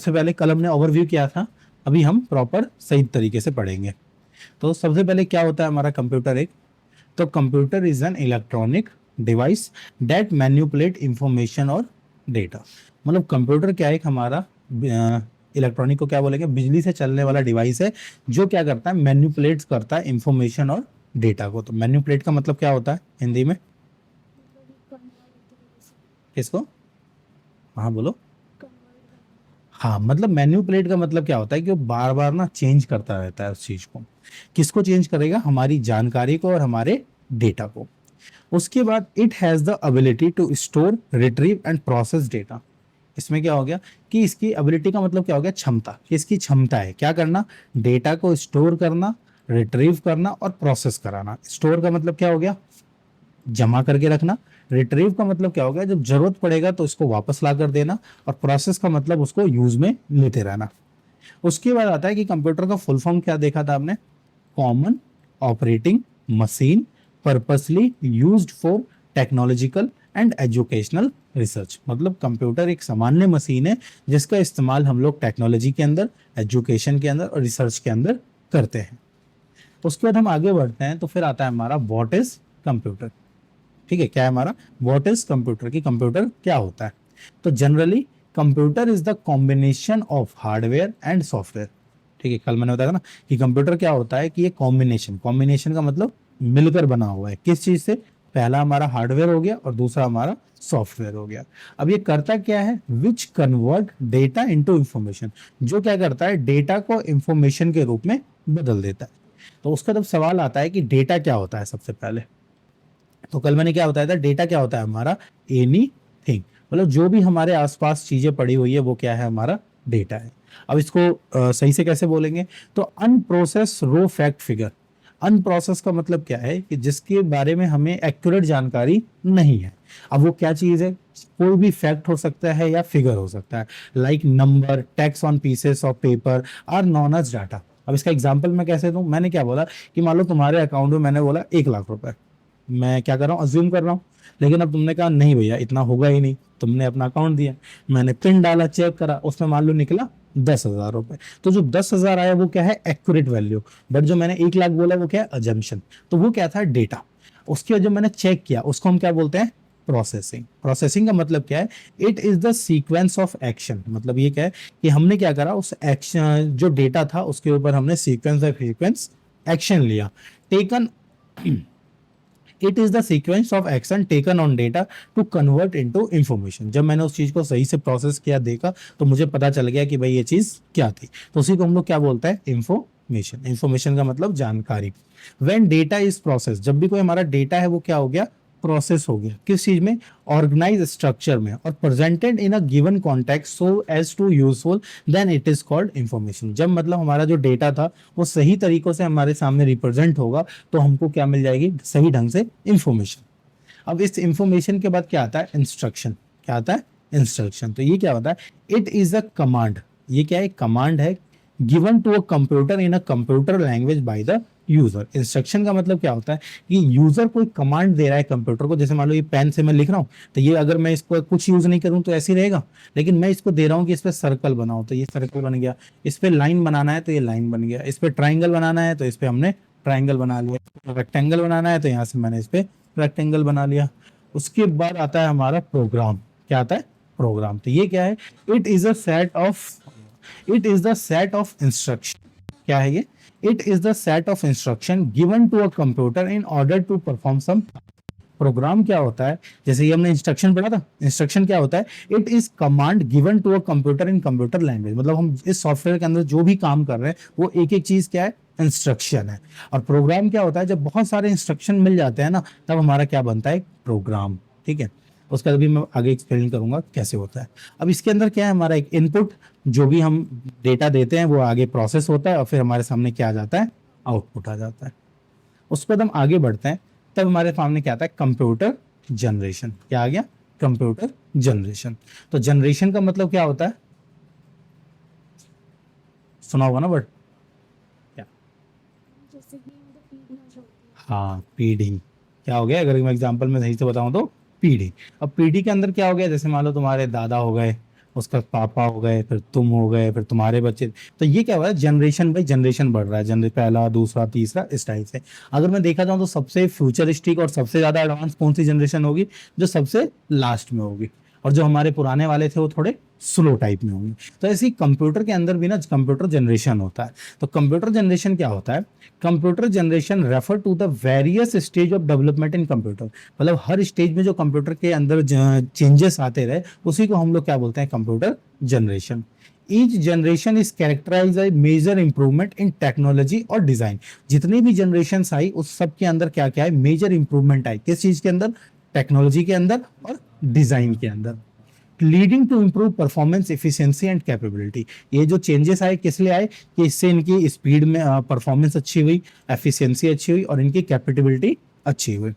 सबसे पहले कल हमने ओवरव्यू किया था, अभी हम प्रॉपर सही तरीके से पढ़ेंगे। तो सबसे पहले क्या होता है हमारा कंप्यूटर एक, तो computer is an electronic device that manipulate information और डेटा। मतलब कंप्यूटर क्या है, एक हमारा इलेक्ट्रॉनिक को क्या बोलेंगे, बिजली से चलने वाला डिवाइस है जो क्या करता है, मैन्युपुलेट करता है इंफॉर्मेशन और डेटा को। तो मैन्युपुलेट का मतलब क्या होता है हिंदी में, किसको? हाँ बोलो। हाँ, मतलब मैन्युपुलेट का मतलब क्या होता है कि वो बार बार ना चेंज करता रहता है उस चीज को। किसको चेंज करेगा? हमारी जानकारी को और हमारे डेटा को। उसके बाद it has the ability to store, retrieve and process data. इसमें क्या हो गया कि इसकी एबिलिटी का मतलब क्या हो गया, क्षमता। इसकी क्षमता है क्या करना, डेटा को स्टोर करना, रिट्रीव करना और प्रोसेस कराना। स्टोर का मतलब क्या हो गया, जमा करके रखना। रिट्रीव का मतलब क्या हो गया, जब जरूरत पड़ेगा तो इसको वापस ला कर देना। और प्रोसेस का मतलब उसको यूज में लेते रहना। उसके बाद आता है कि कंप्यूटर का फुल फॉर्म क्या देखा था आपने, common operating machine purposely used for technological and educational research. मतलब कंप्यूटर एक सामान्य मशीन है जिसका इस्तेमाल हम लोग टेक्नोलॉजी के अंदर, एजुकेशन के अंदर और रिसर्च के अंदर करते हैं। उसके बाद हम आगे बढ़ते हैं तो फिर आता है हमारा व्हाट इज कंप्यूटर। ठीक है, क्या है हमारा व्हाट इज कंप्यूटर, की कंप्यूटर क्या होता है। तो generally computer is the combination of hardware and software. ठीक है, कल मैंने बताया था ना कि कंप्यूटर क्या होता है कि ये कॉम्बिनेशन, कॉम्बिनेशन का मतलब मिलकर बना हुआ है। किस चीज से? पहला हमारा हार्डवेयर हो गया और दूसरा हमारा सॉफ्टवेयर हो गया। अब ये करता क्या है, which convert data into information. जो क्या करता है, डेटा को इंफॉर्मेशन के रूप में बदल देता है। तो उसका जब सवाल आता है कि डेटा क्या होता है, सबसे पहले तो कल मैंने क्या बताया था, डेटा क्या होता है हमारा, एनी थिंग। मतलब जो भी हमारे आसपास चीजें पड़ी हुई है वो क्या है, हमारा डेटा है। अब इसको सही से कैसे बोलेंगे, तो अनप्रोसेस रो फैक्ट फिगर। अनप्रोसेस का मतलब क्या है कि जिसके बारे में हमें एक्यूरेट जानकारी नहीं है। अब वो क्या चीज है, कोई भी फैक्ट हो सकता है या फिगर हो सकता है। Like number, text on pieces of paper are known as data. अब इसका एग्जांपल मैं कैसे दूं, मैंने क्या बोला कि मान लो तुम्हारे अकाउंट में मैंने बोला 1 लाख रुपए, मैं क्या कर रहा हूँ, अज्यूम कर रहा हूँ। लेकिन अब तुमने कहा नहीं भैया इतना होगा ही नहीं, तुमने अपना अकाउंट दिया, मैंने पिन डाला, चेक करा, उसमें मान लो निकला 10,000 रुपए। तो जो 10,000 आया वो क्या है, एक्यूरेट वैल्यू। बट जो मैंने 1 लाख बोला वो क्या है, अजम्पशन। तो वो क्या था, डेटा। उसके बाद जब मैंने चेक किया उसको हम क्या बोलते हैं, प्रोसेसिंग। प्रोसेसिंग का मतलब क्या है, it is the sequence of action. मतलब ये क्या है कि हमने क्या करा, उस एक्शन जो डेटा था उसके ऊपर हमने सीक्वेंस बाय सीक्वेंस एक्शन लिया। Taken, it is the sequence of action taken on data to convert into information. जब मैंने उस चीज को सही से प्रोसेस किया, देखा, तो मुझे पता चल गया कि भाई ये चीज क्या थी। तो उसी को हम लोग क्या बोलते हैं, इंफॉर्मेशन। इंफॉर्मेशन का मतलब जानकारी। व्हेन डेटा इज प्रोसेस, जब भी कोई हमारा डेटा है वो क्या हो गया, प्रोसेस हो गया। किस चीज में, ऑर्गेनाइज स्ट्रक्चर में, और presented in a given context so as to useful, then it is called information. जब मतलब हमारा जो डेटा था वो सही तरीकों से हमारे सामने रिप्रेजेंट होगा तो हमको क्या मिल जाएगी, सही ढंग से इंफॉर्मेशन। अब इस इंफॉर्मेशन के बाद क्या आता है, इंस्ट्रक्शन। क्या आता है, इंस्ट्रक्शन। तो ये क्या होता है, इट इज अ कमांड। ये क्या है, कमांड है, given to a computer in a computer language by the user. Instruction का मतलब क्या होता है कि यूजर कोई कमांड दे रहा है कंप्यूटर को। जैसे मान लो ये पेन से मैं लिख रहा हूँ, तो ये अगर मैं इसको कुछ यूज नहीं करूँ तो ऐसे ही रहेगा। लेकिन मैं इसको दे रहा हूँ कि इस पे सर्कल बनाओ, तो ये सर्कल बन गया। इस पे लाइन बनाना है तो ये लाइन बन गया। इस पे ट्राइंगल बनाना है तो इस पे हमने ट्राइंगल बना लिया। रेक्टेंगल बनाना है तो यहाँ से मैंने इस पे रेक्टेंगल बना लिया। उसके बाद आता है हमारा प्रोग्राम। क्या आता है, प्रोग्राम। तो ये क्या है, it is a set of, it is the set of instruction. क्या है ये, it is the set of instruction given to a computer in order to perform some. Program क्या होता है, जैसे ये हमने इंस्ट्रक्शन पढ़ा था, इंस्ट्रक्शन क्या होता है, it is command given to a computer in computer language. मतलब हम इस सॉफ्टवेयर के अंदर जो भी काम कर रहे हैं वो एक एक चीज क्या है, इंस्ट्रक्शन है। और प्रोग्राम क्या होता है, जब बहुत सारे इंस्ट्रक्शन मिल जाते हैं ना तब हमारा क्या बनता है, प्रोग्राम। ठीक है, उसका भी मैं आगे एक्सप्लेन करूंगा कैसे होता है। अब इसके अंदर क्या है, हमारा एक इनपुट, जो भी हम डेटा देते हैं वो आगे प्रोसेस होता है और फिर हमारे सामने क्या आ जाता है, आउटपुट आ जाता है। उस पर हम आगे बढ़ते हैं तब हमारे सामने क्या आता है, कंप्यूटर जनरेशन। क्या आ गया, कंप्यूटर जनरेशन। तो जनरेशन का मतलब क्या होता है, सुना होगा ना बट क्या, जैसे कि मतलब पीढ़ी होती है। हाँ पीढ़ी। क्या हो गया, अगर मैं एग्जांपल में सही से बताऊं तो पीढ़ी। अब पीढ़ी के अंदर क्या हो गया, जैसे मान लो तुम्हारे दादा हो गए, उसका पापा हो गए, फिर तुम हो गए, फिर तुम्हारे बच्चे। तो ये क्या हुआ है, जनरेशन बाई जनरेशन बढ़ रहा है, जनरेशन पहला दूसरा तीसरा इस टाइप से। अगर मैं देखा जाऊँ तो सबसे फ्यूचरिस्टिक और सबसे ज्यादा एडवांस कौन सी जनरेशन होगी, जो सबसे लास्ट में होगी, और जो हमारे पुराने वाले थे वो थोड़े स्लो टाइप में होंगे। तो ऐसे ही कंप्यूटर के अंदर भी ना कंप्यूटर जनरेशन होता है। तो कंप्यूटर जनरेशन क्या होता है, computer generation refer to the various stage of development in computer. मतलब हर स्टेज में जो कंप्यूटर के अंदर चेंजेस आते रहे, उसी को हम लोग क्या बोलते हैं, computer generation. Each generation is characterise by major improvement in technology और डिजाइन। जितनी भी जनरेशन आई उस सब के अंदर क्या क्या है, मेजर इंप्रूवमेंट आई, किस चीज के अंदर, टेक्नोलॉजी के अंदर और डिजाइन के अंदर, leading to improve performance efficiency and capability. ये जो चेंजेस आए किस लिए आए, कि इससे इनकी स्पीड में परफॉर्मेंस अच्छी हुई, एफिशिएंसी अच्छी हुई और इनकी कैपेबिलिटी अच्छी हुई।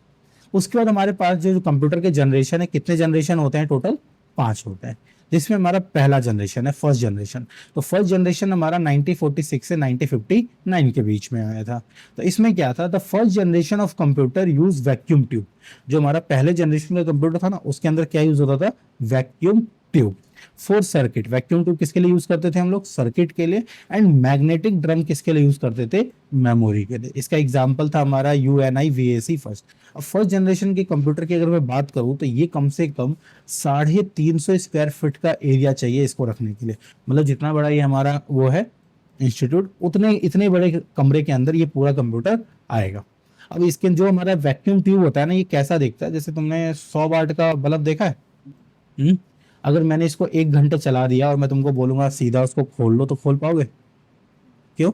उसके बाद हमारे पास जो कंप्यूटर के जनरेशन है, कितने जनरेशन होते हैं, टोटल 5 होते हैं, जिसमें हमारा पहला जनरेशन है फर्स्ट जनरेशन। तो फर्स्ट जनरेशन हमारा 1946 से 1959 के बीच में आया था। तो इसमें क्या था, the first generation of computer use vacuum tube. जो हमारा पहले जनरेशन का कंप्यूटर था ना, उसके अंदर क्या यूज होता था, vacuum tube. Four circuit, vacuum tube किसके लिए यूज करते थे हम लोग, सर्किट के लिए। एंड मैग्नेटिक ड्रम किसके लिए यूज करते थे, मेमोरी के लिए। इसका एग्जाम्पल था हमारा यूएनआई वीएसी फर्स्ट। अब फर्स्ट जनरेशन के कंप्यूटर की अगर मैं बात करूं तो ये कम से कम 350 स्क्वायर फीट का एरिया चाहिए इसको रखने के लिए। मतलब जितना बड़ा ये हमारा वो है इंस्टीट्यूट, उतने इतने बड़े कमरे के अंदर ये पूरा कंप्यूटर आएगा। अब इसके जो हमारा वैक्यूम ट्यूब होता है ना, ये कैसा दिखता है, जैसे तुमने 100 वाट का बल्ब देखा है। हम्म? अगर मैंने इसको 1 घंटे चला दिया और मैं तुमको बोलूंगा सीधा उसको खोल लो, तो खोल पाओगे, क्यों,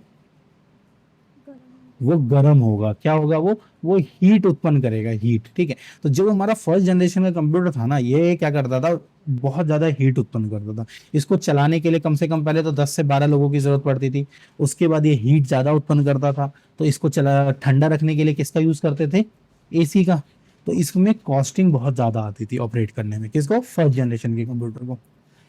गर्म वो गर्म होगा, क्या होगा, वो हीट उत्पन्न करेगा, हीट, ठीक है। तो जो हमारा फर्स्ट जनरेशन का कंप्यूटर था ना, ये क्या करता था, बहुत ज्यादा हीट उत्पन्न करता था। इसको चलाने के लिए कम से कम पहले तो 10 से 12 लोगों की जरूरत पड़ती थी। उसके बाद ये हीट ज्यादा उत्पन्न करता था, तो इसको चला ठंडा रखने के लिए किसका यूज करते थे, एसी का। तो इसमें कॉस्टिंग बहुत ज्यादा आती थी ऑपरेट करने में, किसको, फर्स्ट जनरेशन के कंप्यूटर को।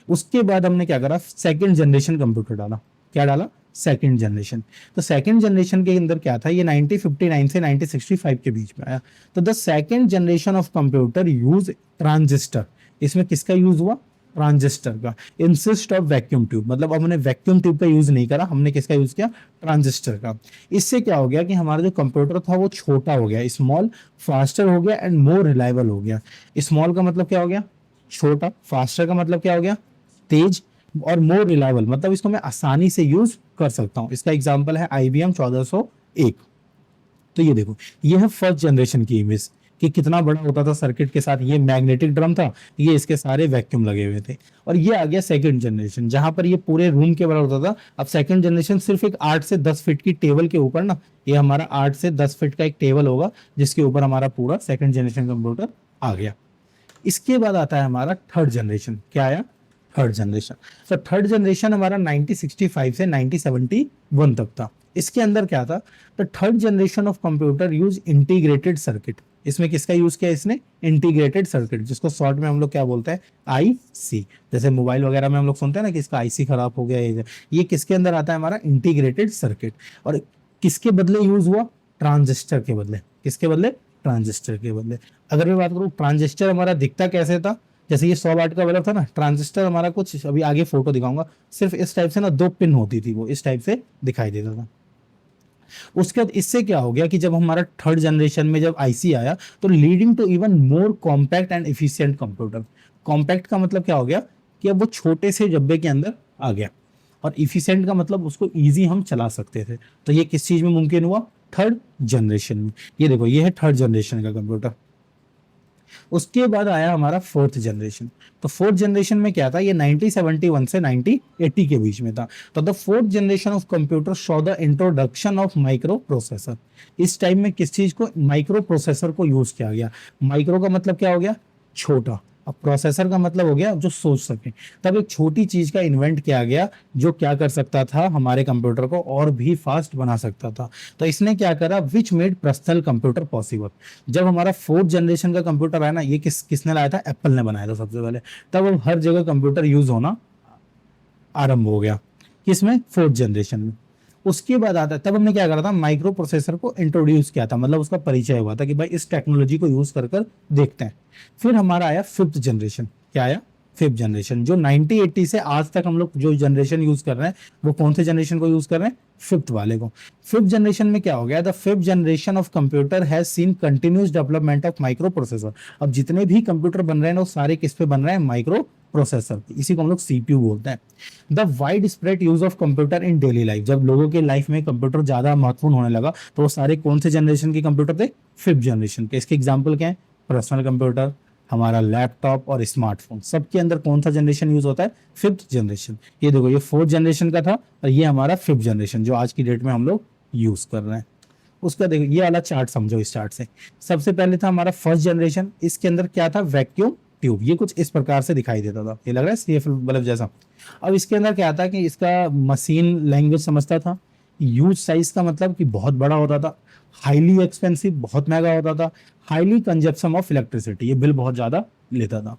उसके बाद हमने क्या करा, सेकंड जनरेशन कंप्यूटर डाला। क्या डाला, सेकंड जनरेशन। तो सेकंड जनरेशन के अंदर क्या था, ये 1959 से 1965 के बीच में आया। तो the second generation of computer use transistor. इसमें किसका यूज हुआ, ट्रांजिस्टर का। इंसिस्ट ऑफ वैक्यूम ट्यूब, मतलब अब हमने वैक्यूम ट्यूब का यूज नहीं करा, हमने किसका यूज किया, ट्रांजिस्टर का। इससे क्या हो गया कि हमारा जो कंप्यूटर था वो छोटा हो गया, स्मॉल, फास्टर हो गया एंड मोर रिलायबल हो गया। स्मॉल का मतलब क्या हो गया, छोटा, फास्टर का मतलब क्या हो गया, तेज, और मोर रिलायबल मतलब इसको मैं आसानी से यूज कर सकता हूं। इसका एग्जांपल है IBM 1401। तो ये देखो, ये है फर्स्ट जनरेशन की इमेज, कि कितना बड़ा होता था सर्किट के साथ। ये मैग्नेटिक ड्रम था, ये इसके सारे वैक्यूम लगे हुए थे। और ये आ गया सेकंड जनरेशन, जहां पर ये पूरे रूम के बड़ा होता था। अब सेकंड जनरेशन सिर्फ एक 8 से 10 फीट की टेबल के ऊपर ना, ये हमारा 8 से 10 फीट का एक टेबल होगा, जिसके ऊपर हमारा पूरा सेकंड जनरेशन कंप्यूटर आ गया। इसके बाद आता है हमारा थर्ड जनरेशन। क्या आया, थर्ड जनरेशन। तो थर्ड जनरेशन हमारा 1965 से 1971 तक था। इसके अंदर क्या था, तो third generation of computer use integrated circuit. इसमें किसका यूज किया, इसने इंटीग्रेटेड सर्किट, जिसको शॉर्ट में हम लोग क्या बोलते हैं, IC। जैसे मोबाइल वगैरह में हम लोग सुनते हैं ना कि इसका IC खराब हो गया, ये किसके अंदर आता है, हमारा इंटीग्रेटेड सर्किट। और किसके बदले यूज हुआ, ट्रांजिस्टर के बदले। किसके बदले, ट्रांजिस्टर के बदले। अगर मैं बात करूं ट्रांजिस्टर हमारा दिखता कैसे था, जैसे ये 100 वाट का बल्ब था ना, ट्रांजिस्टर हमारा कुछ, अभी आगे फोटो दिखाऊंगा, सिर्फ इस टाइप से ना 2 पिन होती थी, वो इस टाइप से दिखाई देता था। उसके बाद इससे क्या हो गया कि जब हमारा थर्ड जनरेशन में जब IC आया, तो leading to even more compact and efficient computer. Compact का मतलब क्या हो गया, कि अब वो छोटे से डब्बे के अंदर आ गया, और इफिशिएंट का मतलब उसको इजी हम चला सकते थे। तो ये किस चीज में मुमकिन हुआ, थर्ड जनरेशन में। ये देखो, ये है थर्ड जनरेशन का कंप्यूटर। उसके बाद आया हमारा फोर्थ जनरेशन। तो फोर्थ जनरेशन में क्या था, ये 1971 से 1980 के बीच में था। तो the fourth generation of computer show the introduction of micro processor. इस टाइम में किस चीज को, माइक्रो प्रोसेसर को यूज किया गया। माइक्रो का मतलब क्या हो गया, छोटा, अब प्रोसेसर का मतलब हो गया जो सोच सके। तब एक छोटी चीज का इन्वेंट किया गया, जो क्या कर सकता था, हमारे कंप्यूटर को और भी फास्ट बना सकता था। तो इसने क्या करा, which made personal computer possible. जब हमारा फोर्थ जनरेशन का कंप्यूटर आया ना, ये किसने लाया था, एप्पल ने बनाया था सबसे पहले। तब अब हर जगह कंप्यूटर यूज होना आरंभ हो गया, किसमें, फोर्थ जनरेशन में। उसके बाद आता है, तब हमने क्या करा था, माइक्रो प्रोसेसर को इंट्रोड्यूस किया था, मतलब उसका परिचय हुआ था कि भाई इस टेक्नोलॉजी को यूज कर देखते हैं। फिर हमारा आया फिफ्थ जनरेशन। क्या आया, फिफ्थ जनरेशन। जो 90-80 से आज तक हम लोग जो जनरेशन यूज कर रहे हैं वो कौन से जनरेशन को यूज कर रहे हैं? फिफ्थ वाले को। फिफ्थ जनरेशन में क्या हो गया? The fifth generation of computer has seen continuous development of micro processor. अब जितने भी कंप्यूटर बन रहे हैं ना वो सारे किस पे बन रहे हैं? Micro processor. इसी को हम लोग सीपीयू बोलते हैं। The wide spread use of computer in daily life. जब लोगों के लाइफ में कंप्यूटर ज्यादा महत्वपूर्ण होने लगा तो वो सारे कौन से जनरेशन के कंप्यूटर थे? फिफ्थ जनरेशन के। इसके एग्जाम्पल क्या है? पर्सनल कंप्यूटर, हमारा लैपटॉप और स्मार्टफोन, सबके अंदर कौन सा जनरेशन यूज होता है? Fifth generation. ये देखो, ये फोर्थ जनरेशन का था और ये हमारा फिफ्थ जनरेशन जो आज की डेट में हम लोग यूज कर रहे हैं। उसका देखो ये वाला चार्ट समझो। इस चार्ट से सबसे पहले था हमारा फर्स्ट जनरेशन। इसके अंदर क्या था? Vacuum tube. ये कुछ इस प्रकार से दिखाई देता था, ये लग रहा है सीएफ बल्ब जैसा। अब इसके अंदर क्या था कि इसका मशीन लैंग्वेज समझता था। यूज साइज का मतलब कि बहुत बड़ा होता था। हाईली एक्सपेंसिव, बहुत महंगा होता था। हाईली कंजप्शन ऑफ इलेक्ट्रिसिटी, ये बिल बहुत ज्यादा लेता था।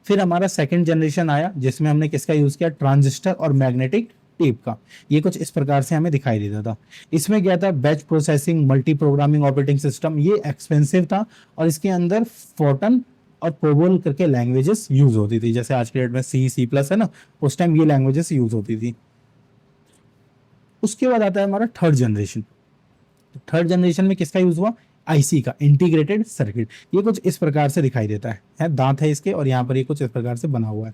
फिर हमारा सेकंड जनरेशन आया जिसमें हमने किसका यूज किया? ट्रांजिस्टर और मैग्नेटिक टेप का। ये कुछ इस प्रकार से हमें दिखाई देता था। इसमें क्या था? Batch processing, multi programming operating system. ये एक्सपेंसिव था और इसके अंदर फोर्टन और कोबोल करके लैंग्वेजेस यूज होती थी। जैसे आज के डेट में सी, सी प्लस है ना, उस टाइम ये लैंग्वेजेस यूज होती थी। उसके बाद आता है हमारा थर्ड जनरेशन। थर्ड जनरेशन में किसका यूज हुआ? आईसी का, इंटीग्रेटेड सर्किट। ये कुछ इस प्रकार से दिखाई देता है दांत है इसके और यहाँ पर ये कुछ इस प्रकार से बना हुआ है।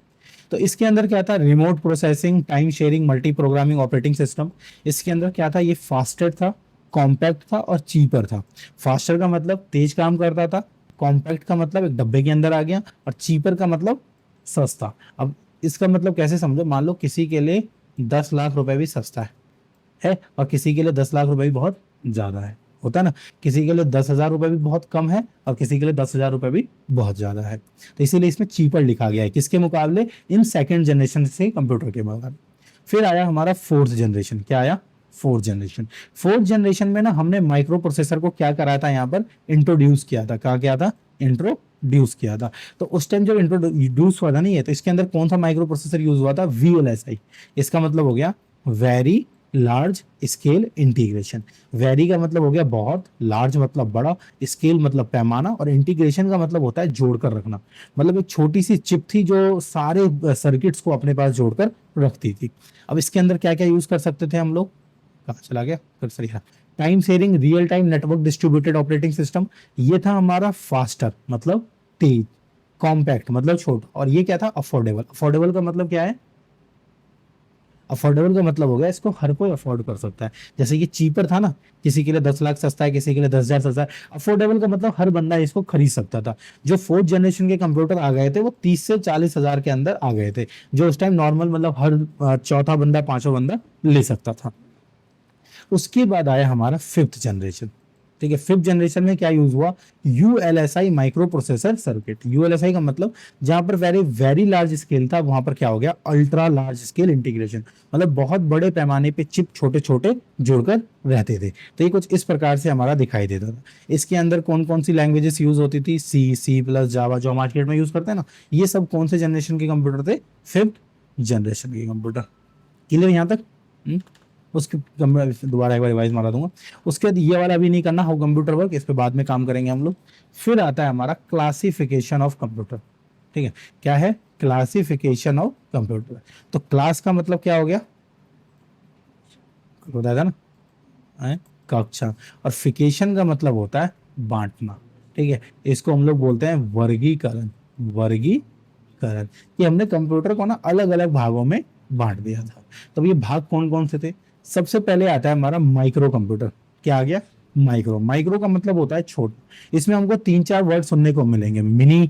तो इसके अंदर क्या था? Remote processing, time sharing, multi programming operating system. इसके अंदर क्या था? ये फास्टर था, कॉम्पैक्ट था और चीपर था। फास्टर का मतलब तेज काम करता था, कॉम्पैक्ट का मतलब एक डब्बे के अंदर आ गया और चीपर का मतलब सस्ता। अब इसका मतलब कैसे समझो? मान लो किसी के लिए 10 लाख रुपए भी सस्ता है और किसी के लिए 10 लाख रुपए भी बहुत ज्यादा है। होता है ना, किसी के लिए 10,000 रुपए भी बहुत कम है और किसी के लिए 10,000 रुपए भी बहुत ज्यादा है। तो इसीलिए इसमें चीपर लिखा गया है। किसके मुकाबले? इन सेकेंड जनरेशन से कंप्यूटर के मुकाबले। फिर आया हमारा फोर्थ जनरेशन। क्या आया? Fourth generation. फोर्थ जनरेशन में ना हमने माइक्रो प्रोसेसर को क्या कराया था? यहाँ पर इंट्रोड्यूस किया था। क्या किया था? इंट्रोड्यूस किया था। तो उस टाइम जब इंट्रोड्यूस हुआ था नहीं है, तो इसके अंदर कौन सा माइक्रो प्रोसेसर यूज हुआ था? VLSI। इसका मतलब हो गया very large scale integration. Very का मतलब हो गया बहुत, लार्ज मतलब बड़ा, स्केल मतलब पैमाना और इंटीग्रेशन का मतलब होता है जोड़कर रखना। मतलब एक छोटी सी चिप थी जो सारे सर्किट्स को अपने पास जोड़कर रखती थी। अब इसके अंदर क्या क्या यूज कर सकते थे हम लोग? कहाँ चला गया कर्सर? यहाँ। Time sharing, real time network distributed operating system. ये था हमारा फास्टर मतलब तेज, कॉम्पैक्ट मतलब छोटा, और ये क्या था? अफोर्डेबल। अफोर्डेबल का मतलब क्या है? अफोर्डेबल का मतलब हो गया इसको हर कोई अफोर्ड कर सकता है। जैसे ये चीपर था ना, किसी के लिए 10 लाख सस्ता है, किसी के लिए 10,000 सस्ता है। अफोर्डेबल का मतलब हर बंदा इसको खरीद सकता था। जो फोर्थ जनरेशन के कंप्यूटर आ गए थे वो 30 से 40 हजार के अंदर आ गए थे, जो उस टाइम नॉर्मल मतलब हर चौथा बंदा, पांचवा बंदा ले सकता था। उसके बाद आया हमारा फिफ्थ जनरेशन। ठीक है, फिफ्थ जनरेशन में क्या यूज हुआ? ULSI micro processor circuit. ULSI का मतलब जहां पर वेरी वेरी लार्ज स्केल था वहां पर क्या हो गया? Ultra large scale integration. मतलब बहुत बड़े पैमाने पे चिप छोटे छोटे जुड़कर रहते थे। तो ये कुछ इस प्रकार से हमारा दिखाई देता था। इसके अंदर कौन कौन सी लैंग्वेजेस यूज होती थी? सी, सी प्लस, जावा, जो मार्केट में यूज करते हैं ना, ये सब कौन से जनरेशन के कंप्यूटर थे? फिफ्थ जनरेशन के कंप्यूटर। क्लियर यहाँ तक? उसके दोबारा एक बार रिवाइज मारा दूंगा। उसके बाद ये वाला अभी नहीं करना, हाउ कंप्यूटर वर्क, इस पे बाद में काम करेंगे हम लोग। फिर आता है हमारा क्लासिफिकेशन ऑफ कंप्यूटर। ठीक है, क्या है? Classification of computer. तो क्लास का मतलब क्या हो गया? बताया था ना, है? कक्षा। और फिकेशन का मतलब होता है बांटना। ठीक है, इसको हम लोग बोलते हैं वर्गीकरण। वर्गीकरण, कि हमने कंप्यूटर को ना अलग अलग भागों में बांट दिया था। तो ये भाग कौन कौन से थे? सबसे पहले आता है हमारा माइक्रो कंप्यूटर। क्या आ गया? माइक्रो। माइक्रो का मतलब होता है छोटा। इसमें हमको 3-4 वर्ड सुनने को मिलेंगे: mini,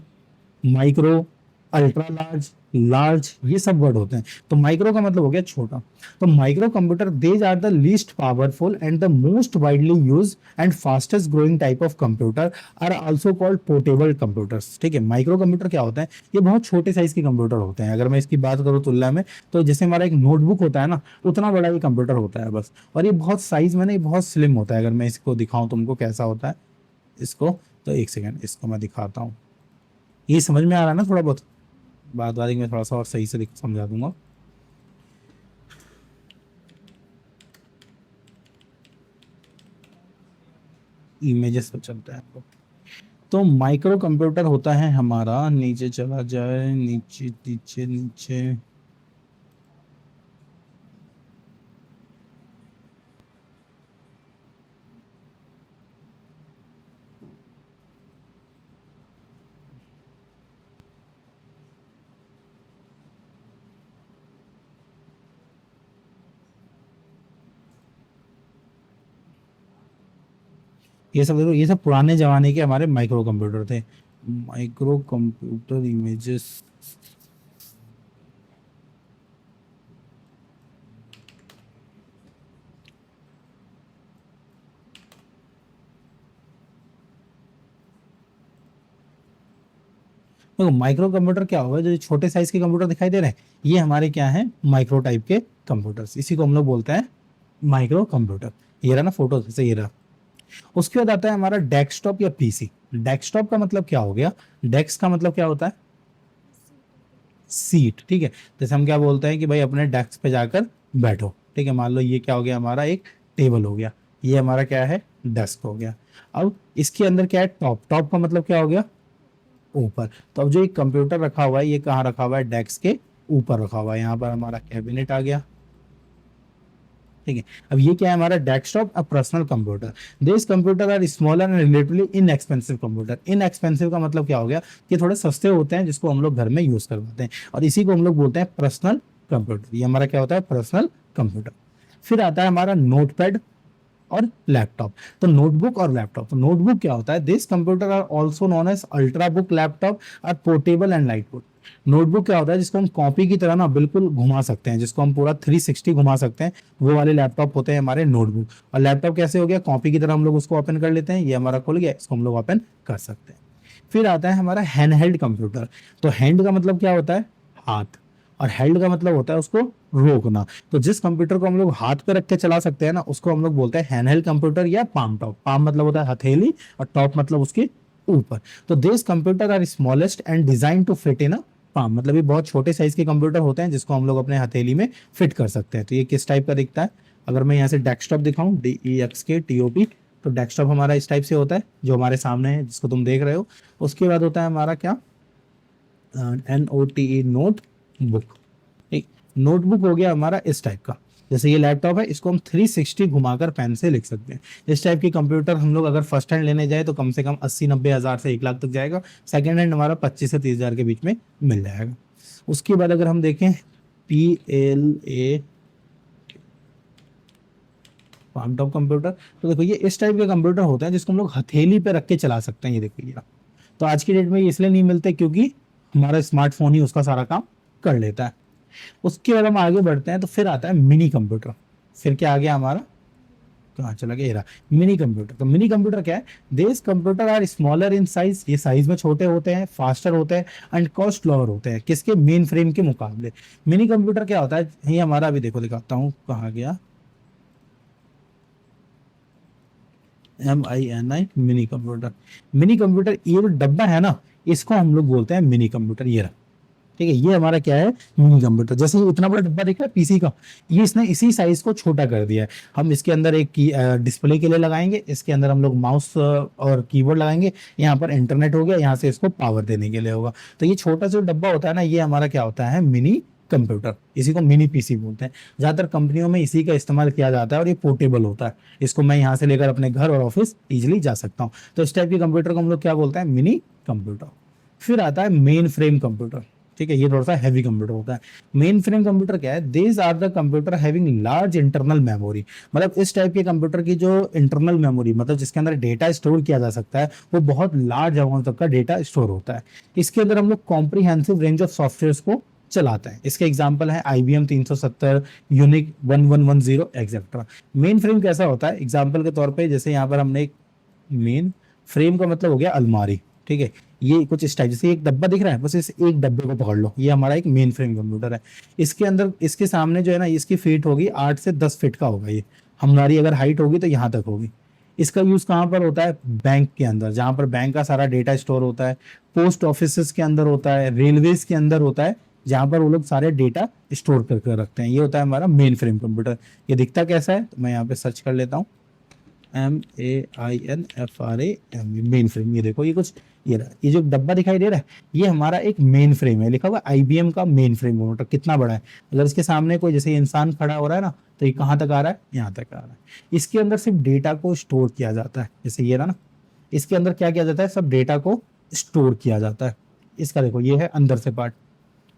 micro, ultra large, large, ये सब वर्ड होते हैं। तो माइक्रो का मतलब हो गया छोटा। तो micro computer these are the least powerful and the most widely use and fastest growing type of computer are also called portable computers. ठीक है, माइक्रो कंप्यूटर क्या होता है? ये बहुत छोटे साइज के कंप्यूटर होते हैं। अगर मैं इसकी बात करूँ तुलना में, तो जैसे हमारा एक नोटबुक होता है ना, उतना बड़ा ये कंप्यूटर होता है बस। और ये बहुत साइज में ना, ये बहुत स्लिम होता है। अगर मैं इसको दिखाऊं तुमको कैसा होता है इसको, तो एक सेकेंड इसको मैं दिखाता हूँ। ये समझ में आ रहा है ना थोड़ा बहुत? बाद वाली में थोड़ा सा और सही से समझा दूंगा। इमेजेस पर चलता है आपको। तो माइक्रो कंप्यूटर होता है हमारा, नीचे चला जाए, नीचे नीचे नीचे, ये सब देखो, ये सब पुराने जमाने के हमारे माइक्रो कंप्यूटर थे। माइक्रो कंप्यूटर इमेजेस, देखो माइक्रो कंप्यूटर क्या होगा, जो छोटे साइज के कंप्यूटर दिखाई दे रहे हैं ये हमारे क्या है, माइक्रो टाइप के कंप्यूटर्स, इसी को हम लोग बोलते हैं माइक्रो कंप्यूटर। ये रहा ना फोटो से, ये रहा। उसके बाद आता है हमारा डेस्कटॉप या पीसी। डेस्कटॉप का मतलब क्या हो गया, डेस्क का मतलब क्या होता है, सीट, ठीक है। जैसे हम क्या बोलते हैं कि भाई अपने डेस्क पे जाकर बैठो, ठीक है। मान लो ये क्या हो गया, हमारा एक टेबल हो गया, ये हमारा क्या है, डेस्क हो गया। अब इसके अंदर क्या है, टॉप। टॉप का मतलब क्या हो गया, ऊपर। तो अब जो एक कंप्यूटर रखा हुआ है, ये कहाँ रखा हुआ है, डेस्क के ऊपर रखा हुआ है। यहाँ पर हमारा कैबिनेट आ गया, ठीक है। अब ये क्या है हमारा desktop, a personal computer. This computer are smaller and relatively inexpensive computer. Inexpensive का मतलब क्या हो गया, कि थोड़े सस्ते होते हैं, जिसको हम लोग घर में यूज करवाते हैं, और इसी को हम लोग बोलते हैं पर्सनल कंप्यूटर। ये हमारा क्या होता है, पर्सनल कंप्यूटर। फिर आता है हमारा नोटपैड और लैपटॉप। तो नोटबुक और लैपटॉप, तो नोटबुक क्या होता है, this computer are also known as ultra book laptop are portable and lightweight. Notebook क्या होता है, जिसको हम कॉपी की तरह ना बिल्कुल घुमा सकते हैं, जिसको हम पूरा 360 घुमा सकते हैं, वो वाले लैपटॉप होते हैं हमारे नोटबुक। और लैपटॉप कैसे हो गया, कॉपी की तरह हम लोग उसको ओपन कर लेते हैं, ये हमारा खुल गया, इसको हम लोग ओपन कर सकते हैं। फिर आता है हमारा हैंड हेल्ड कंप्यूटर। तो हैंड का मतलब क्या होता है, हाथ, और हेल्ड का मतलब होता है उसको रोकना। तो जिस कंप्यूटर को हम लोग हाथ पे रख के चला सकते हैं ना, उसको हम लोग बोलते हैं हैंड हेल्ड कंप्यूटर या पाम टॉप। पाम मतलब होता है हथेली, और टॉप मतलब उसके ऊपर। तो this computer are smallest and design to fit in a palm, मतलब ये बहुत छोटे साइज के कंप्यूटर होते हैं, जिसको हम लोग अपने हथेली में फिट कर सकते हैं। तो ये किस टाइप का दिखता है, अगर मैं यहाँ से डेस्कटॉप दिखाऊं, DEXKTOP, तो डेस्कटॉप हमारा इस टाइप से होता है, जो हमारे सामने है, जिसको तुम देख रहे हो। उसके बाद होता है हमारा क्या, NOTE, नोट बुक। एक नोटबुक हो गया हमारा इस टाइप का। जैसे ये लैपटॉप है, इसको हम 360 घुमाकर पेन से लिख सकते हैं। इस टाइप की कंप्यूटर हम लोग अगर फर्स्ट हैंड लेने जाए तो कम से कम 80-90 हज़ार से 1 लाख तक जाएगा। सेकंड हैंड हमारा 25 से 30 हज़ार के बीच में मिल जाएगा। उसके बाद अगर हम देखें PLA, पाम टॉप कंप्यूटर, तो देखो ये इस टाइप के कंप्यूटर होते हैं, जिसको हम लोग हथेली पे रख के चला सकते हैं। ये देखो ये, तो आज की डेट में ये इसलिए नहीं मिलते क्योंकि हमारा स्मार्टफोन ही उसका सारा काम कर लेता है। उसके बाद हम आगे बढ़ते हैं, तो फिर आता है मिनी कंप्यूटर। फिर क्या आ गया हमारा, कहाँ चला गया, ये रहा मिनी कंप्यूटर। तो मिनी कंप्यूटर क्या है, this computer are smaller in size, ये साइज में छोटे होते हैं, फास्टर होते हैं, एंड कॉस्ट लोअर होते हैं, किसके, मेन फ्रेम के मुकाबले। मिनी कंप्यूटर क्या होता है, ये हमारा अभी देखो दिखाता हूँ, कहाँ गया, MINI, mini computer. Mini computer, ये जो डब्बा है ना, इसको हम लोग बोलते हैं मिनी कंप्यूटर। ये रहा, ठीक है, ये हमारा क्या है, मिनी कंप्यूटर। जैसे ये इतना बड़ा डब्बा दिख रहा है पीसी का, ये इसने इसी साइज को छोटा कर दिया है। हम इसके अंदर एक डिस्प्ले के लिए लगाएंगे, इसके अंदर हम लोग माउस और कीबोर्ड लगाएंगे, यहाँ पर इंटरनेट हो गया, यहाँ से इसको पावर देने के लिए होगा। तो ये छोटा जो डब्बा होता है ना, ये हमारा क्या होता है, मिनी कंप्यूटर। इसी को मिनी पीसी बोलते हैं। ज्यादातर कंपनियों में इसी का इस्तेमाल किया जाता है, और ये पोर्टेबल होता है, इसको मैं यहाँ से लेकर अपने घर और ऑफिस इजिली जा सकता हूँ। तो इस टाइप के कंप्यूटर को हम लोग क्या बोलते हैं, मिनी कंप्यूटर। फिर आता है मेन फ्रेम कंप्यूटर, ठीक है, ये थोड़ा सा हैवी कंप्यूटर होता है। मेन फ्रेम कंप्यूटर क्या है, these are the computer having large internal memory. मतलब इस टाइप के कंप्यूटर की जो इंटरनल मेमोरी, मतलब जिसके अंदर डेटा स्टोर किया जा सकता है, वो बहुत लार्ज अमाउंट तक का डेटा स्टोर होता है। इसके अंदर हम लोग कॉम्प्रिहेंसिव रेंज ऑफ सॉफ्टवेयर को चलाते हैं। इसके एग्जाम्पल है IBM 370, unique 1110 etcetera. Main frame कैसा होता है, एग्जाम्पल के तौर पे जैसे यहाँ पर हमने एक, मेन फ्रेम का मतलब हो गया अलमारी, ठीक है। ये कुछ इस टाइप, जैसे एक डब्बा दिख रहा है, बस इस एक डब्बे को पकड़ लो, ये हमारा एक मेन फ्रेम कंप्यूटर है। इसके अंदर, इसके सामने जो है ना, इसकी फीट होगी 8 से 10 फीट का होगा। ये हमारी अगर हाइट होगी तो यहाँ तक होगी। इसका यूज कहाँ पर होता है, बैंक के अंदर, जहां पर बैंक का सारा डेटा स्टोर होता है। पोस्ट ऑफिस के अंदर होता है, रेलवेज के अंदर होता है, जहां पर वो लोग सारे डेटा स्टोर कर रखते हैं। ये होता है हमारा मेन फ्रेम कंप्यूटर। ये दिखता कैसा है, तो मैं यहाँ पे सर्च कर लेता हूँ। MAINFRAM, main frame. ये देखो, ये कुछ ये रहा, ये जो डब्बा दिखाई दे रहा है ये हमारा एक मेन फ्रेम है, लिखा हुआ IBM का मेन फ्रेम कंप्यूटर। कितना बड़ा है, अगर इसके सामने कोई जैसे इंसान खड़ा हो रहा है ना, तो ये कहाँ तक आ रहा है, यहाँ तक आ रहा है। इसके अंदर सिर्फ डेटा को स्टोर किया जाता है, जैसे ये रहा ना, इसके अंदर क्या किया जाता है, सब डेटा को स्टोर किया जाता है। इसका देखो, ये है अंदर से पार्ट,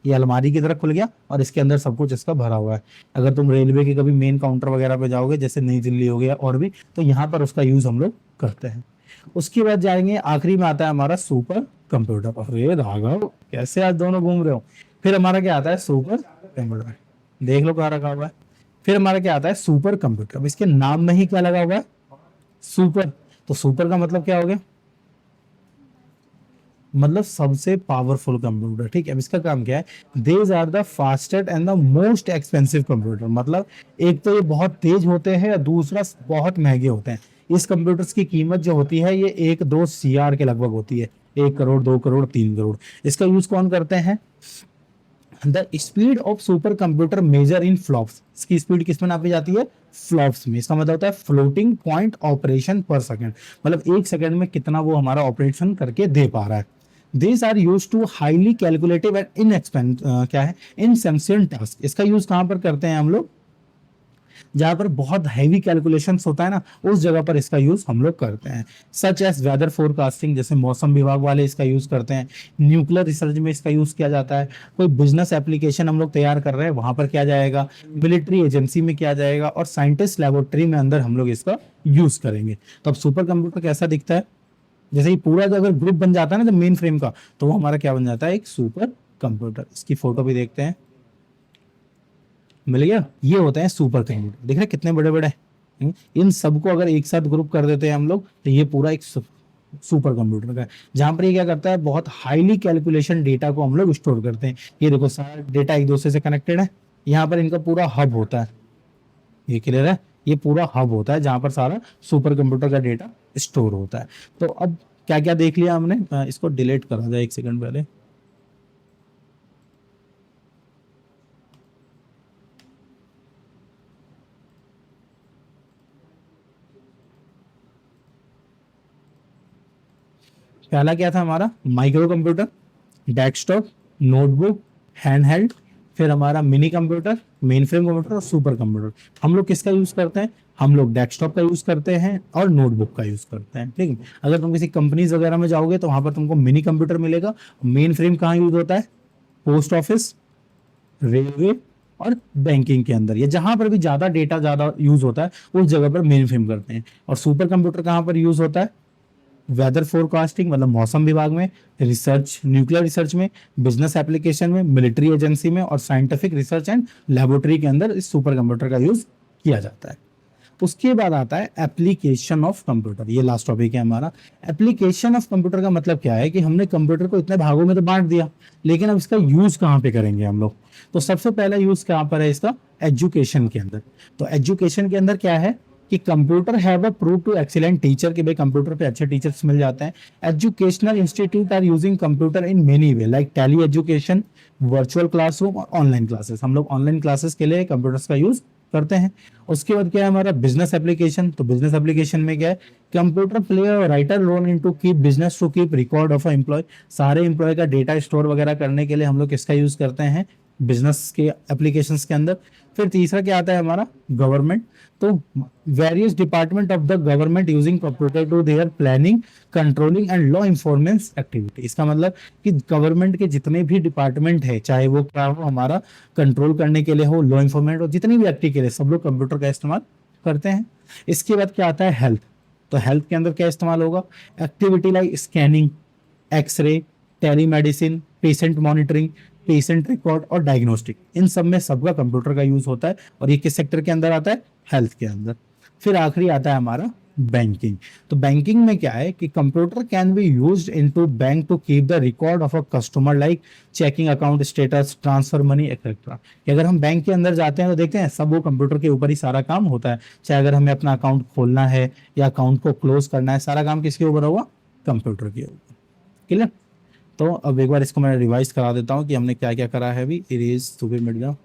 ये अलमारी की तरह खुल गया और इसके अंदर सब कुछ इसका भरा हुआ है। अगर तुम रेलवे के कभी मेन काउंटर वगैरह पे जाओगे, जैसे नई दिल्ली हो गया और भी, तो यहाँ पर उसका यूज हम लोग करते हैं। उसके बाद जाएंगे, आखिरी में आता है हमारा सुपर कंप्यूटर। अरे राघव, कैसे आज दोनों घूम रहे हो। फिर हमारा क्या आता है, सुपर कंप्यूटर, देख लो कहाँ रखा हुआ है। फिर हमारा क्या आता है, सुपर कंप्यूटर। अब इसके नाम में ही क्या लगा हुआ है, सुपर। तो सुपर का मतलब क्या हो गया, मतलब सबसे पावरफुल कंप्यूटर। ठीक है, अब इसका काम क्या है, these are the fastest and the most expensive computer. मतलब एक तो ये बहुत तेज होते हैं और दूसरा बहुत महंगे होते हैं। इस कंप्यूटर्स की कीमत जो होती है ये 1-2 CR के लगभग होती है, 1 करोड़, 2 करोड़, 3 करोड़। इसका यूज कौन करते हैं, the speed of super computer measure in flops. इसकी स्पीड किस में नापी जाती है, फ्लॉप्स में। इसका मतलब होता है फ्लोटिंग पॉइंट ऑपरेशन पर सेकंड, मतलब 1 सेकंड में कितना वो हमारा ऑपरेशन करके दे पा रहा है। These are used to highly calculative and क्या है, इनसेंसियन टास्क। इसका यूज कहाँ पर करते हैं हम लोग, जहां पर बहुत हैवी कैलकुलेशंस होता है ना, उस जगह पर इसका यूज हम लोग करते हैं। सच एज वेदर फोरकास्टिंग, जैसे मौसम विभाग वाले इसका यूज करते हैं। न्यूक्लियर रिसर्च में इसका यूज किया जाता है। कोई बिजनेस एप्लीकेशन हम लोग तैयार कर रहे हैं, वहां पर किया जाएगा। मिलिट्री एजेंसी में किया जाएगा और साइंटिस्ट लेबोरेटरी में अंदर हम लोग इसका यूज करेंगे। तो अब सुपर कंप्यूटर कैसा दिखता है, जैसे ही पूरा अगर ग्रुप बन जाता है ना, तो मेन फ्रेम का, तो वो हमारा क्या बन जाता है, एक सुपर कंप्यूटर। इसकी फोटो भी देखते हैं, मिल गया। ये होते हैं सुपर कंप्यूटर, देख रहे हैं कितने बड़े बड़े हैं। इन सबको अगर एक साथ ग्रुप कर देते हैं हम लोग, तो ये पूरा एक सुपर कंप्यूटर का है, जहां पर ये क्या करता है, बहुत हाईली कैलकुलेशन डेटा को हम लोग स्टोर करते हैं। ये देखो, सारा डेटा एक दूसरे से कनेक्टेड है, यहाँ पर इनका पूरा हब होता है, ये क्लियर है, ये पूरा हब होता है जहां पर सारा सुपर कंप्यूटर का डेटा स्टोर होता है। तो अब क्या क्या देख लिया हमने, इसको डिलीट करा जाए 1 सेकंड पहले। पहला क्या था हमारा, micro computer, desktop, notebook, handheld. फिर हमारा mini computer, main frame computer और सुपर कंप्यूटर। हम लोग किसका यूज करते हैं, हम लोग डेस्कटॉप का यूज करते हैं और नोटबुक का यूज करते हैं। ठीक है, अगर तुम किसी कंपनीज वगैरह में जाओगे तो वहां पर तुमको मिनी कंप्यूटर मिलेगा। मेन फ्रेम कहाँ यूज होता है, पोस्ट ऑफिस, रेलवे और बैंकिंग के अंदर, या जहां पर भी ज्यादा यूज होता है उस जगह पर मेन फ्रेम करते हैं। और सुपर कंप्यूटर कहाँ पर यूज होता है, वेदर फोरकास्टिंग मतलब मौसम विभाग में, रिसर्च, न्यूक्लियर रिसर्च में, बिजनेस एप्लीकेशन में, मिलिट्री एजेंसी में और साइंटिफिक रिसर्च एंड लेबोरेटरी के अंदर इस सुपर कंप्यूटर का यूज किया जाता है। उसके बाद आता है एप्लीकेशन ऑफ कंप्यूटर, ये लास्ट टॉपिक है हमारा। एप्लीकेशन ऑफ कंप्यूटर का मतलब क्या है कि हमने कंप्यूटर को इतने भागों में तो बांट दिया, लेकिन अब इसका यूज कहाँ पे करेंगे हम लोग। तो सबसे पहला यूज कहाँ पर है इसका, एजुकेशन के अंदर। तो एजुकेशन के अंदर क्या है कि computer have a prove to excellent teacher, कि भाई कंप्यूटर पे अच्छे टीचर्स मिल जाते हैं। Educational institute are using computer in many way, like tele education, virtual classroom और ऑनलाइन क्लासेस। हम लोग ऑनलाइन क्लासेस के लिए कंप्यूटर्स का यूज करते हैं। उसके बाद क्या है हमारा, बिजनेस एप्लीकेशन। तो बिजनेस एप्लीकेशन में क्या है, computer play a writer role in to keep business, to keep record of employ. सारे एम्प्लॉय का डेटा स्टोर वगैरह करने के लिए हम लोग किसका यूज करते हैं, बिजनेस के एप्लीकेशंस के अंदर। फिर तीसरा क्या आता है हमारा, गवर्नमेंट। तो various department of the government using computer to their planning, controlling and law enforcement activity. इसका मतलब कि गवर्नमेंट के जितने भी डिपार्टमेंट है, चाहे वो क्या हो, हमारा कंट्रोल करने के लिए हो, लॉ इन्फोर्समेंट हो, जितनी भी एक्टिविटी के लिए सब लोग कंप्यूटर का इस्तेमाल करते हैं। इसके बाद क्या आता है, हेल्थ। तो हेल्थ के अंदर क्या इस्तेमाल होगा, activity like scanning, x-ray, telemedicine, patient monitoring, patient record और डायग्नोस्टिक, इन सब में सबका कंप्यूटर का यूज होता है। और ये किस सेक्टर के अंदर आता है, हेल्थ के अंदर। फिर आखिरी आता है हमारा बैंकिंग। तो बैंकिंग में क्या है कि computer can be used into bank to keep the record of a customer, like checking account status, transfer money etcetera. कि अगर हम बैंक के अंदर जाते हैं तो देखते हैं सब वो कंप्यूटर के ऊपर ही सारा काम होता है। चाहे अगर हमें अपना अकाउंट खोलना है या अकाउंट को क्लोज करना है, सारा काम किसके ऊपर होगा, कंप्यूटर के ऊपर। क्लियर। तो अब एक बार इसको मैं रिवाइज करा देता हूँ कि हमने क्या क्या करा है अभी। इरेज तो भी मिट जाओ।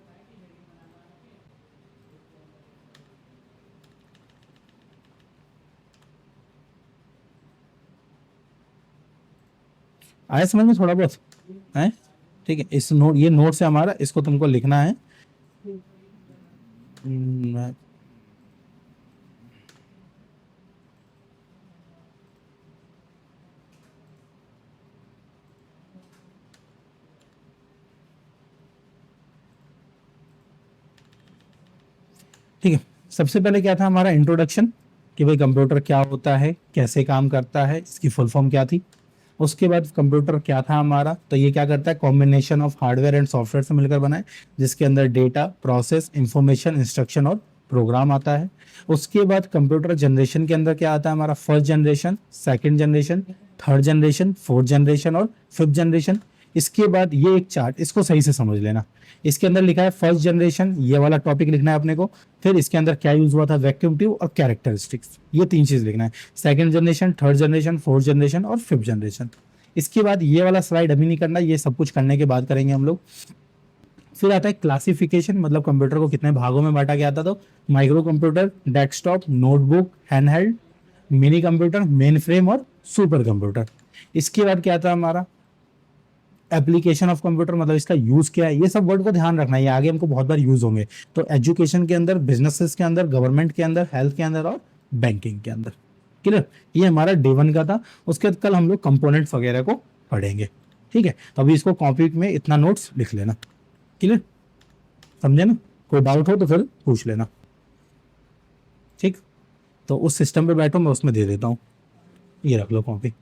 आया समझ में थोड़ा बहुत है? ठीक है, इस नोट, ये नोट से हमारा, इसको तुमको लिखना है। हम्म, ठीक है, सबसे पहले क्या था हमारा इंट्रोडक्शन, कि भाई कंप्यूटर क्या होता है, कैसे काम करता है, इसकी फुल फॉर्म क्या थी। उसके बाद कंप्यूटर क्या था हमारा, तो ये क्या करता है, combination of hardware and software से मिलकर बना है, जिसके अंदर डेटा, प्रोसेस, इंफॉर्मेशन, इंस्ट्रक्शन और प्रोग्राम आता है। उसके बाद कंप्यूटर जनरेशन के अंदर क्या आता है हमारा, first generation, second generation, third generation, fourth generation और फिफ्थ जनरेशन। इसके बाद ये एक चार्ट, इसको सही से समझ लेना, इसके अंदर लिखा है फर्स्ट जनरेशन, ये वाला टॉपिक लिखना है अपने को। फिर इसके अंदर क्या यूज हुआ था, वैक्यूम ट्यूब और कैरेक्टरिस्टिक्स, ये तीन चीज लिखना है। Second generation, third generation, fourth generation और फिफ्थ जनरेशन। इसके बाद ये वाला स्लाइड अभी नहीं करना, ये सब कुछ करने के बाद करेंगे हम लोग। फिर आता है क्लासिफिकेशन, मतलब कंप्यूटर को कितने भागों में बांटा गया था, तो micro computer, desktop, notebook, handheld, mini computer, main frame और सुपर कंप्यूटर। इसके बाद क्या था हमारा, एप्लीकेशन ऑफ कंप्यूटर, मतलब इसका यूज क्या है। ये सब वर्ड को ध्यान रखना है, ये आगे हमको बहुत बार यूज होंगे। तो एजुकेशन के अंदर, बिजनेसेस के अंदर, गवर्नमेंट के अंदर, हेल्थ के अंदर और बैंकिंग के अंदर। क्लियर, ये हमारा डे 1 का था। उसके बाद कल हम लोग कंपोनेंट्स वगैरह को पढ़ेंगे। ठीक है, तो अभी इसको कॉपी में इतना नोट्स लिख लेना। क्लियर, समझे ना? कोई डाउट हो तो फिर पूछ लेना। ठीक, तो उस सिस्टम पे बैठो, मैं उसमें दे देता हूँ, ये रख लो कॉपी।